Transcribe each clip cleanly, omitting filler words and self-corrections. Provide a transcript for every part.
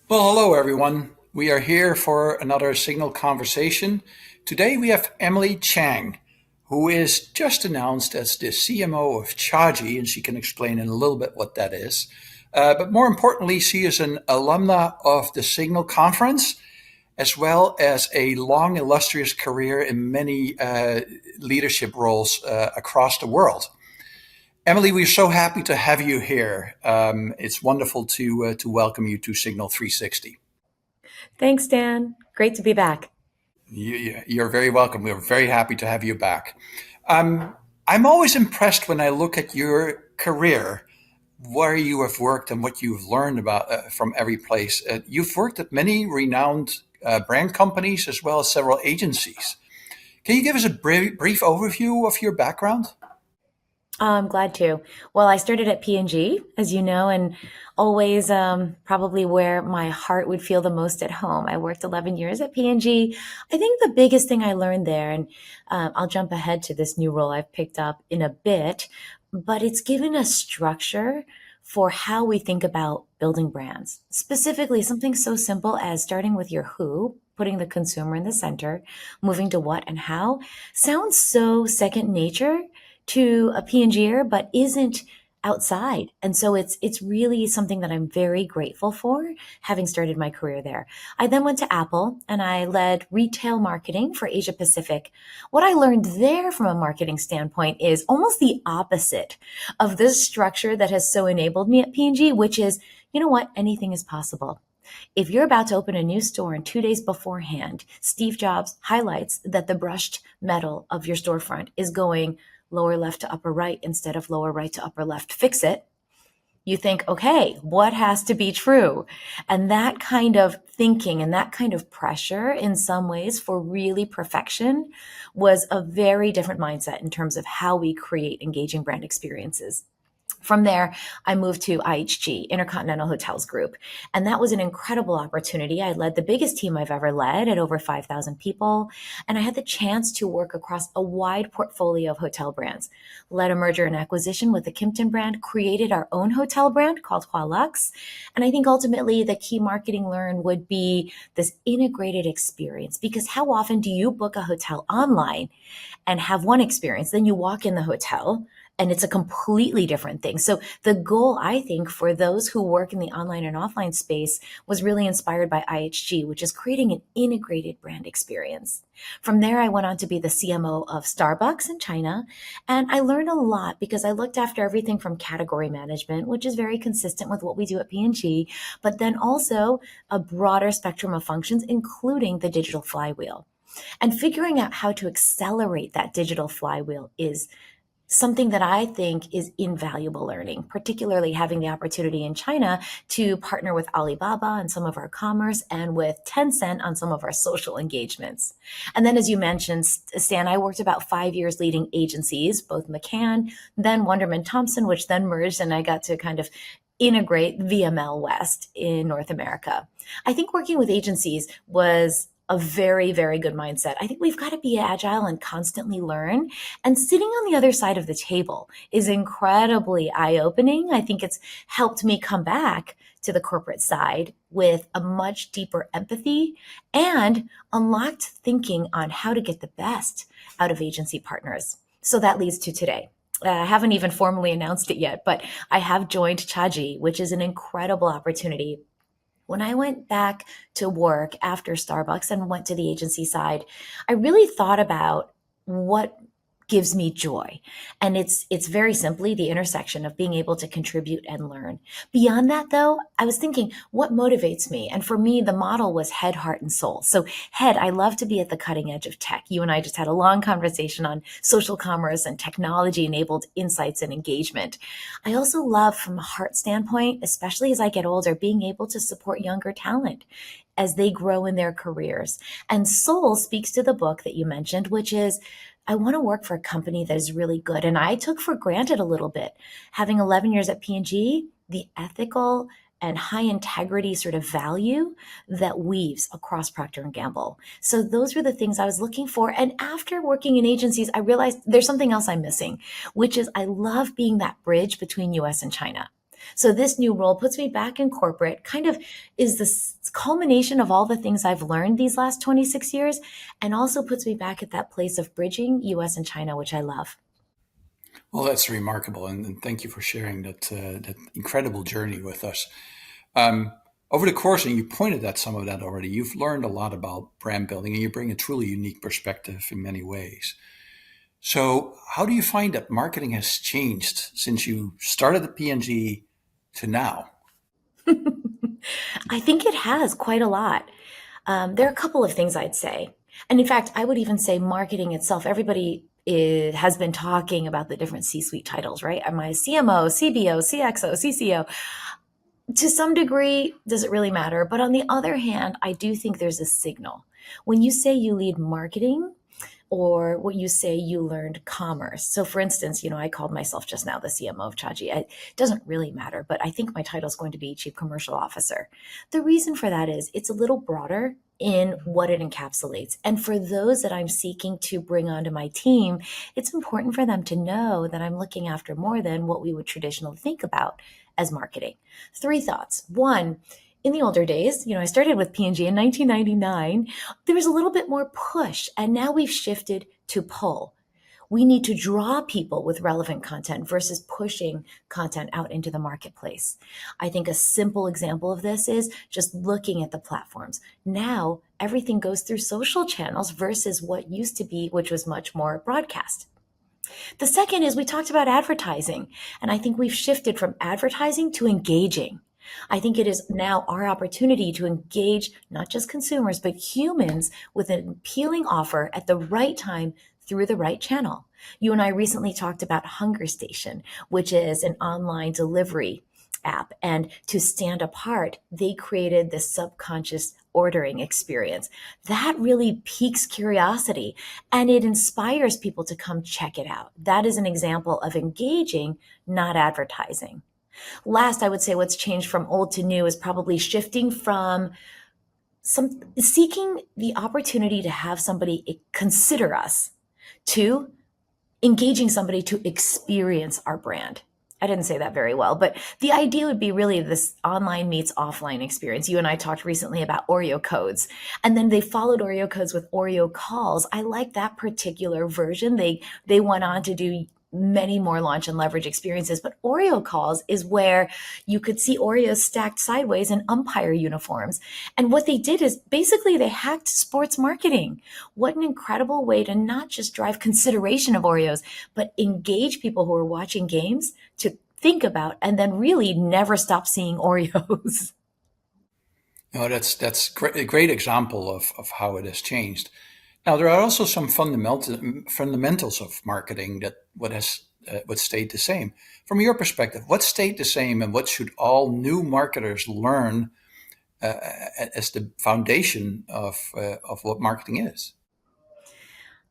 Well, hello everyone. We are here for another Signal conversation. Today we have Emily Chang, who is just announced as the CMO of CHAGEE, and she can explain in a little bit what that is. But more importantly, she is an alumna of the Signal conference, as well as a long, illustrious career in many leadership roles across the world. Emily, we're so happy to have you here. It's wonderful to welcome you to Signal 360. Thanks, Dan. Great to be back. You're very welcome. We're very happy to have you back. I'm always impressed when I look at your career, where you have worked and what you've learned about from every place. You've worked at many renowned brand companies as well as several agencies. Can you give us a brief overview of your background? I'm glad to. Well, I started at P&G, as you know, and always probably where my heart would feel the most at home. I worked 11 years at P&G. I think the biggest thing I learned there, and I'll jump ahead to this new role I've picked up in a bit, but it's given us structure for how we think about building brands. Specifically, something so simple as starting with your who, putting the consumer in the center, moving to what and how, sounds so second nature to a PNGer, but isn't outside. And so it's really something that I'm very grateful for, having started my career there. I then went to Apple and I led retail marketing for Asia Pacific. What I learned there from a marketing standpoint is almost the opposite of this structure that has so enabled me at P&G, which is, you know what, anything is possible. If you're about to open a new store and 2 days beforehand, Steve Jobs highlights that the brushed metal of your storefront is going lower left to upper right instead of lower right to upper left, fix it. You think, okay, what has to be true? And that kind of thinking and that kind of pressure in some ways for really perfection was a very different mindset in terms of how we create engaging brand experiences. From there, I moved to IHG, Intercontinental Hotels Group. And that was an incredible opportunity. I led the biggest team I've ever led at over 5,000 people. And I had the chance to work across a wide portfolio of hotel brands. Led a merger and acquisition with the Kimpton brand, created our own hotel brand called Hualux. And I think ultimately the key marketing learn would be this integrated experience. Because how often do you book a hotel online and have one experience? Then you walk in the hotel and it's a completely different thing. So the goal, I think, for those who work in the online and offline space was really inspired by IHG, which is creating an integrated brand experience. From there, I went on to be the CMO of Starbucks in China. And I learned a lot because I looked after everything from category management, which is very consistent with what we do at P&G, but then also a broader spectrum of functions, including the digital flywheel. And figuring out how to accelerate that digital flywheel is something that I think is invaluable learning, particularly having the opportunity in China to partner with Alibaba on some of our commerce and with Tencent on some of our social engagements. And then, as you mentioned, Stan, I worked about 5 years leading agencies, both McCann, then Wunderman Thompson, which then merged, and I got to kind of integrate VML West in North America. I think working with agencies was a very, very good mindset. I think we've got to be agile and constantly learn. And sitting on the other side of the table is incredibly eye opening. I think it's helped me come back to the corporate side with a much deeper empathy and unlocked thinking on how to get the best out of agency partners. So that leads to today. I haven't even formally announced it yet, but I have joined CHAGEE, which is an incredible opportunity. When I went back to work after Starbucks and went to the agency side, I really thought about what gives me joy. And it's very simply the intersection of being able to contribute and learn. Beyond that though, I was thinking what motivates me? And for me, the model was head, heart, and soul. So head, I love to be at the cutting edge of tech. You and I just had a long conversation on social commerce and technology enabled insights and engagement. I also love from a heart standpoint, especially as I get older, being able to support younger talent as they grow in their careers. And soul speaks to the book that you mentioned, which is I want to work for a company that is really good. And I took for granted a little bit, having 11 years at P&G, the ethical and high integrity sort of value that weaves across Procter and Gamble. So those were the things I was looking for. And after working in agencies, I realized there's something else I'm missing, which is I love being that bridge between US and China. So this new role puts me back in corporate, kind of is the culmination of all the things I've learned these last 26 years, and also puts me back at that place of bridging US and China, which I love. Well, that's remarkable, and thank you for sharing that incredible journey with us. Um, Over the course, and you pointed at some of that already, you've learned a lot about brand building, and you bring a truly unique perspective in many ways. So, how do you find that marketing has changed since you started at P&G to now? I think it has quite a lot. There are a couple of things I'd say. And in fact, I would even say marketing itself, has been talking about the different C suite titles, right? Am I a CMO, CBO, CXO, CCO? To some degree, does it really matter? But on the other hand, I do think there's a signal. When you say you lead marketing, or what you say you learned commerce. So for instance, I called myself just now the CMO of CHAGEE. It doesn't really matter, but I think my title is going to be Chief Commercial Officer. The reason for that is it's a little broader in what it encapsulates. And for those that I'm seeking to bring onto my team, it's important for them to know that I'm looking after more than what we would traditionally think about as marketing. Three thoughts. One, in the older days, I started with P&G in 1999. There was a little bit more push, and now we've shifted to pull. We need to draw people with relevant content versus pushing content out into the marketplace. I think a simple example of this is just looking at the platforms. Now, everything goes through social channels versus what used to be, which was much more broadcast. The second is we talked about advertising, and I think we've shifted from advertising to engaging. I think it is now our opportunity to engage not just consumers, but humans with an appealing offer at the right time through the right channel. You and I recently talked about Hunger Station, which is an online delivery app. And to stand apart, they created this subconscious ordering experience. That really piques curiosity and it inspires people to come check it out. That is an example of engaging, not advertising. Last, I would say what's changed from old to new is probably shifting from seeking the opportunity to have somebody consider us to engaging somebody to experience our brand. I didn't say that very well, but the idea would be really this online meets offline experience. You and I talked recently about Oreo codes, and then they followed Oreo codes with Oreo calls. I like that particular version. They went on to do many more launch and leverage experiences, but Oreo calls is where you could see Oreos stacked sideways in umpire uniforms. And what they did is basically they hacked sports marketing. What an incredible way to not just drive consideration of Oreos, but engage people who are watching games to think about and then really never stop seeing Oreos. No, that's a great example of how it has changed. Now, there are also some fundamentals of marketing that what stayed the same. From your perspective, what stayed the same, and what should all new marketers learn uh, as the foundation of what marketing is?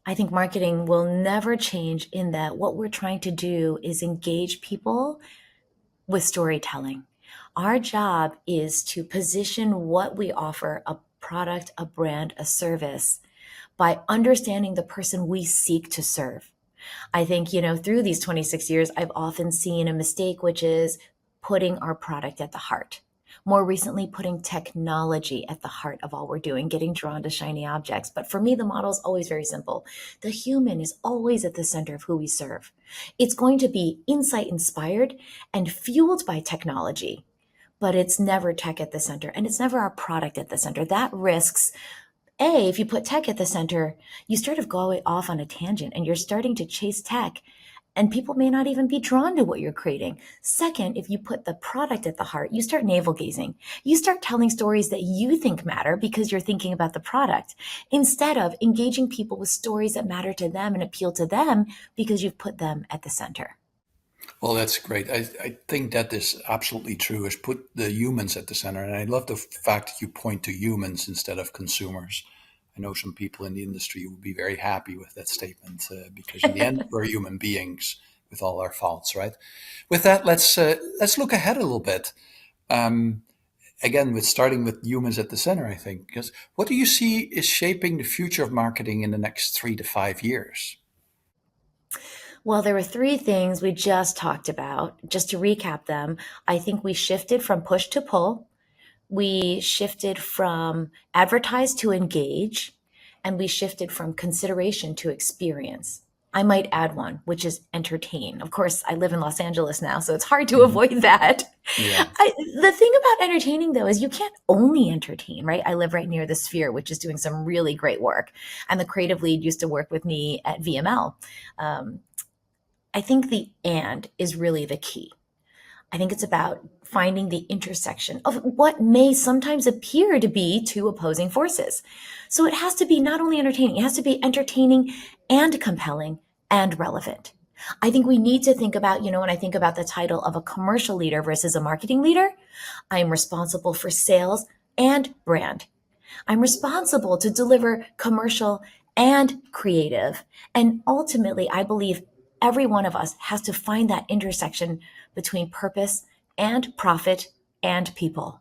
I think marketing will never change in that what we're trying to do is engage people with storytelling. Our job is to position what we offer, a product, a brand, a service, by understanding the person we seek to serve. I think, through these 26 years, I've often seen a mistake, which is putting our product at the heart. More recently, putting technology at the heart of all we're doing, getting drawn to shiny objects. But for me, the model is always very simple. The human is always at the center of who we serve. It's going to be insight inspired and fueled by technology, but it's never tech at the center and it's never our product at the center. That risks if you put tech at the center, you start of going off on a tangent and you're starting to chase tech and people may not even be drawn to what you're creating. Second, if you put the product at the heart, you start navel gazing. You start telling stories that you think matter because you're thinking about the product instead of engaging people with stories that matter to them and appeal to them because you've put them at the center. Well, that's great. I think that is absolutely true, is put the humans at the center. And I love the fact that you point to humans instead of consumers. I know some people in the industry would be very happy with that statement because in the end, we're human beings with all our faults, right? With that, let's look ahead a little bit. Um, Again, with starting with humans at the center, I think, because what do you see is shaping the future of marketing in the next 3 to 5 years? Well, there were three things we just talked about. Just to recap them, I think we shifted from push to pull, we shifted from advertise to engage, and we shifted from consideration to experience. I might add one, which is entertain. Of course, I live in Los Angeles now, so it's hard to Mhm. avoid that. Yeah. The thing about entertaining, though, is you can't only entertain, right? I live right near the Sphere, which is doing some really great work. And the creative lead used to work with me at VML. Um, I think the and is really the key. I think it's about finding the intersection of what may sometimes appear to be two opposing forces. So it has to be not only entertaining, it has to be entertaining and compelling and relevant. I think we need to think about, when I think about the title of a commercial leader versus a marketing leader, I'm responsible for sales and brand. I'm responsible to deliver commercial and creative. And ultimately, I believe every one of us has to find that intersection between purpose and profit and people.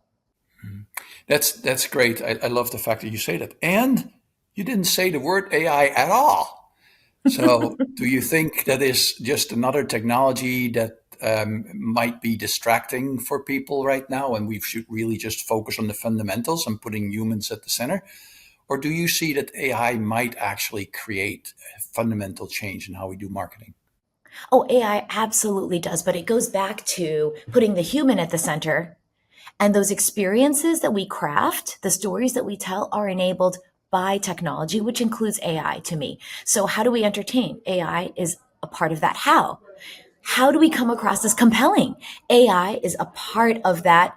Mhm. That's great. I love the fact that you say that. And you didn't say the word AI at all. So do you think that is just another technology that might be distracting for people right now, and we should really just focus on the fundamentals and putting humans at the center? Or do you see that AI might actually create a fundamental change in how we do marketing? Oh, AI absolutely does, but it goes back to putting the human at the center. And those experiences that we craft, the stories that we tell, are enabled by technology, which includes AI to me. So, how do we entertain? AI is a part of that. How? How do we come across as compelling? AI is a part of that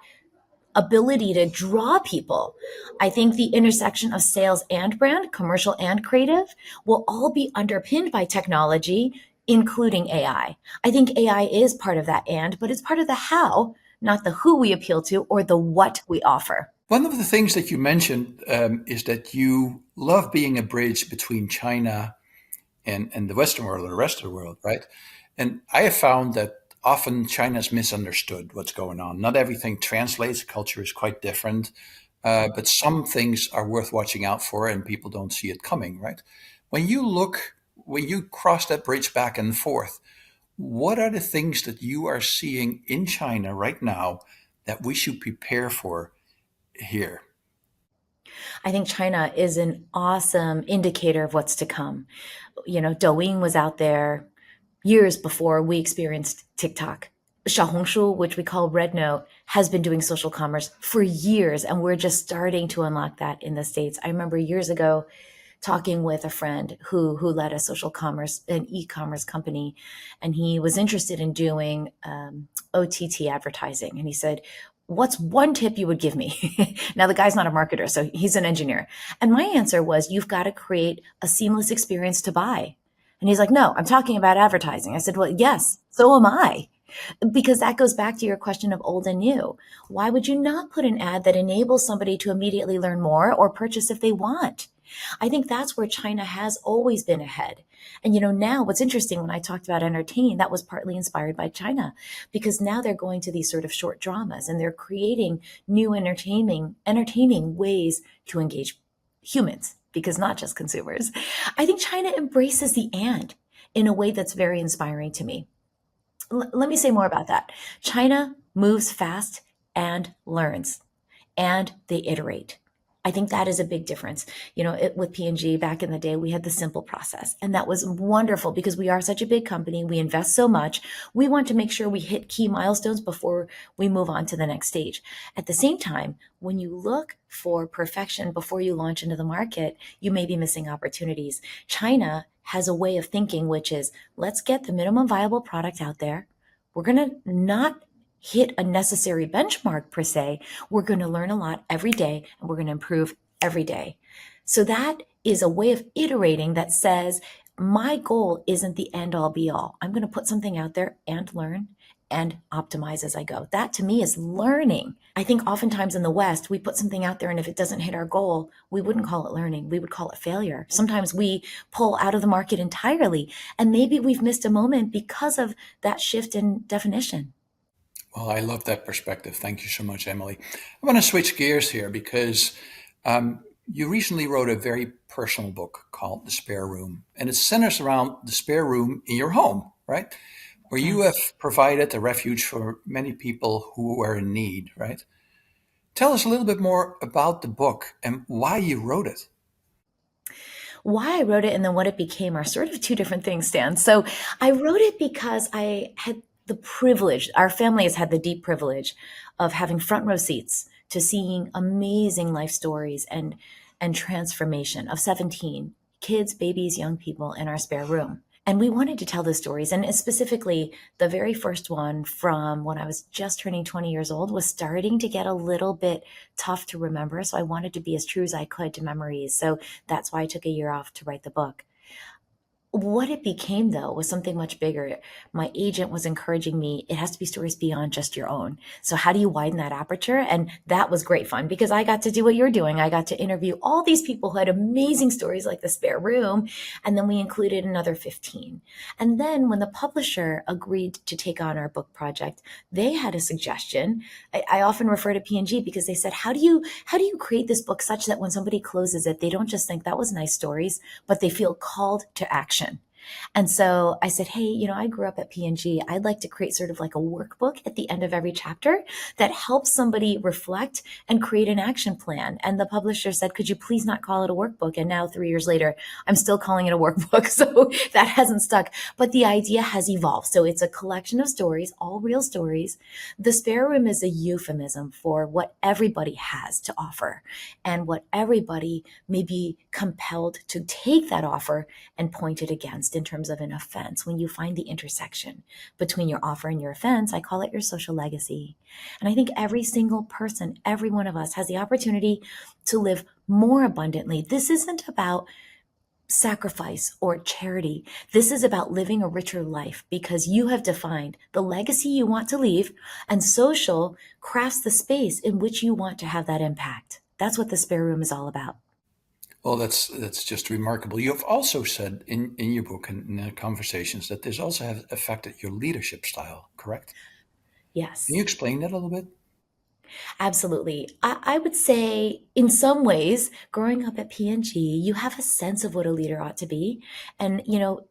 ability to draw people. I think the intersection of sales and brand, commercial and creative, will all be underpinned by technology, including AI. I think AI is part of that but it's part of the how, not the who we appeal to or the what we offer. One of the things that you mentioned is that you love being a bridge between China and the Western world or the rest of the world, right? And I have found that often China's misunderstood what's going on. Not everything translates. Culture is quite different, but some things are worth watching out for, and people don't see it coming, right? When you look, when you cross that bridge back and forth, what are the things that you are seeing in China right now that we should prepare for here? I think China is an awesome indicator of what's to come. Douyin was out there years before we experienced TikTok. Xiaohongshu, which we call Red Note, has been doing social commerce for years, and we're just starting to unlock that in the States. I remember years ago talking with a friend who led a social commerce, an e-commerce company, and he was interested in doing OTT advertising. And he said, "What's one tip you would give me?" Now the guy's not a marketer, so he's an engineer. And my answer was, "You've got to create a seamless experience to buy." And he's like, "No, I'm talking about advertising." I said, "Well, yes, so am I." Because that goes back to your question of old and new. Why would you not put an ad that enables somebody to immediately learn more or purchase if they want? I think that's where China has always been ahead. And now what's interesting when I talked about entertain, that was partly inspired by China because now they're going to these sort of short dramas and they're creating new entertaining ways to engage humans because not just consumers. I think China embraces the and in a way that's very inspiring to me. Let me say more about that. China moves fast and learns, and they iterate. I think that is a big difference. With P&G back in the day, we had the simple process, and that was wonderful because we are such a big company. We invest so much. We want to make sure we hit key milestones before we move on to the next stage. At the same time, when you look for perfection before you launch into the market, you may be missing opportunities. China has a way of thinking, which is let's get the minimum viable product out there. We're going to not hit a necessary benchmark per se. We're going to learn a lot every day and we're going to improve every day. So that is a way of iterating that says, my goal isn't the end all be all. I'm going to put something out there and learn and optimize as I go. That to me is learning. I think oftentimes in the West, we put something out there and if it doesn't hit our goal, we wouldn't call it learning. We would call it failure. Sometimes we pull out of the market entirely and maybe we've missed a moment because of that shift in definition. Well, I love that perspective. Thank you so much, Emily. I want to switch gears here because you recently wrote a very personal book called The Spare Room, and it centers around the spare room in your home. right? Where you have Yes. provided a refuge for many people who were in need, right? Tell us a little bit more about the book and why you wrote it. Why I wrote it and then what it became are sort of two different things, Stan. So I wrote it because I had the privilege, our family has had the deep privilege of having front row seats to seeing amazing life stories and transformation of 17 kids, babies, young people in our spare room. And we wanted to tell those stories. And specifically, the very first one from when I was just turning 20 years old was starting to get a little bit tough to remember. So I wanted to be as true as I could to memories. So that's why I took a year off to write the book. What it became, though, was something much bigger. My agent was encouraging me, it has to be stories beyond just your own. So, how do you widen that aperture? And that was great fun because I got to do what you're doing. I got to interview all these people who had amazing stories like The Spare Room. And then we included another 15. And then when the publisher agreed to take on our book project, they had a suggestion. I often refer to P&G because they said, how do you create this book such that when somebody closes it, they don't just think that was nice stories, but they feel called to action. And so I said, hey, I grew up at P&G. I'd like to create sort of like a workbook at the end of every chapter that helps somebody reflect and create an action plan. And the publisher said, could you please not call it a workbook? And now 3 years later, I'm still calling it a workbook. So that hasn't stuck. But the idea has evolved. So it's a collection of stories, all real stories. The spare room is a euphemism for what everybody has to offer and what everybody may be compelled to take that offer and point it against in terms of an offense. When you find the intersection between your offer and your offense, I call it your social legacy. And I think every single person, every one of us has the opportunity to live more abundantly. This isn't about sacrifice or charity. This is about living a richer life because you have defined the legacy you want to leave, and social crafts the space in which you want to have that impact. That's what the spare room is all about. Well, that's just remarkable. You have also said in your book and in the conversations that this also has affected your leadership style, correct? Can you Yes. explain that a little bit? Absolutely. I would say, in some ways, growing up at P&G, you have a sense of what a leader ought to be. And,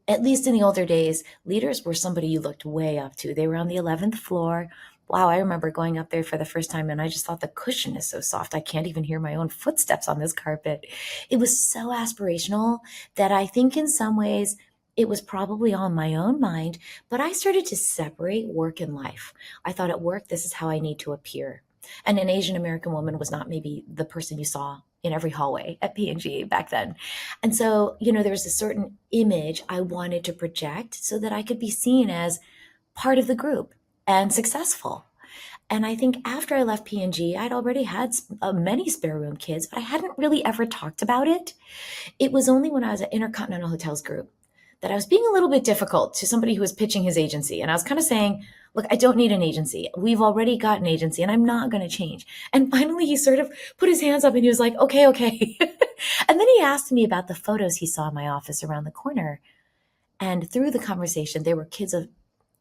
at least in the older days, leaders were somebody you looked way up to. They were on the 11th floor. Wow, I remember going up there for the first time and I just thought the cushion is so soft. I can't even hear my own footsteps on this carpet. It was so aspirational that I think in some ways it was probably on my own mind, but I started to separate work and life. I thought at work, this is how I need to appear. And an Asian American woman was not maybe the person you saw in every hallway at P&G back then. And so, there was a certain image I wanted to project so that I could be seen as part of the group and successful. And I think after I left P&G, I'd already had many spare room kids, but I hadn't really ever talked about it. It was only when I was at Intercontinental Hotels Group that I was being a little bit difficult to somebody who was pitching his agency. And I was kind of saying, look, I don't need an agency. We've already got an agency and I'm not going to change. And finally, he sort of put his hands up and he was like, okay, okay. And then he asked me about the photos he saw in my office around the corner. And through the conversation, there were kids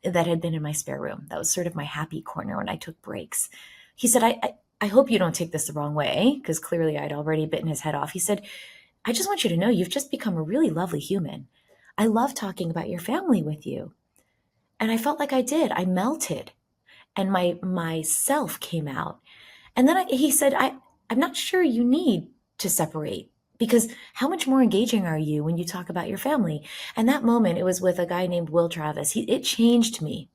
that had been in my spare room. That was sort of my happy corner when I took breaks. He said, I hope you don't take this the wrong way, because clearly I'd already bitten his head off. He said, I just want you to know you've just become a really lovely human. I love talking about your family with you. And I felt like I did. I melted and my self came out. And then he said, I'm not sure you need to separate because how much more engaging are you when you talk about your family? And that moment, it was with a guy named Will Travis. It changed me.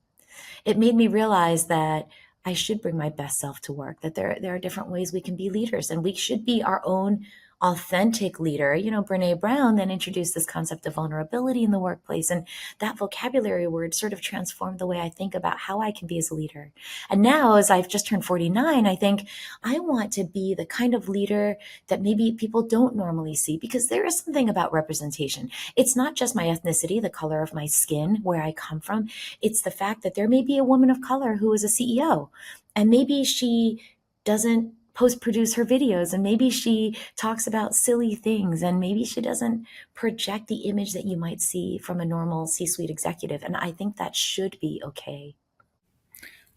It made me realize that I should bring my best self to work, that there are different ways we can be leaders and we should be our own authentic leader. Brene Brown then introduced this concept of vulnerability in the workplace. And that vocabulary word sort of transformed the way I think about how I can be as a leader. And now, as I've just turned 49, I think I want to be the kind of leader that maybe people don't normally see because there is something about representation. It's not just my ethnicity, the color of my skin, where I come from. It's the fact that there may be a woman of color who is a CEO and maybe she doesn't post produce her videos and maybe she talks about silly things and maybe she doesn't project the image that you might see from a normal C-suite executive. And I think that should be okay.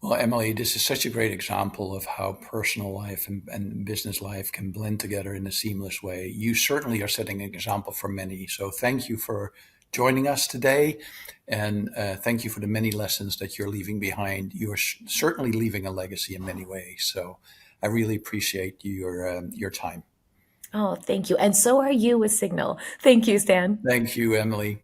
Well, Emily, this is such a great example of how personal life and business life can blend together in a seamless way. You certainly are setting an example for many. So thank you for joining us today. And thank you for the many lessons that you're leaving behind. You're certainly leaving a legacy in many ways. So I really appreciate your time. Oh, thank you. And so are you with Signal. Thank you, Stan. Thank you, Emily.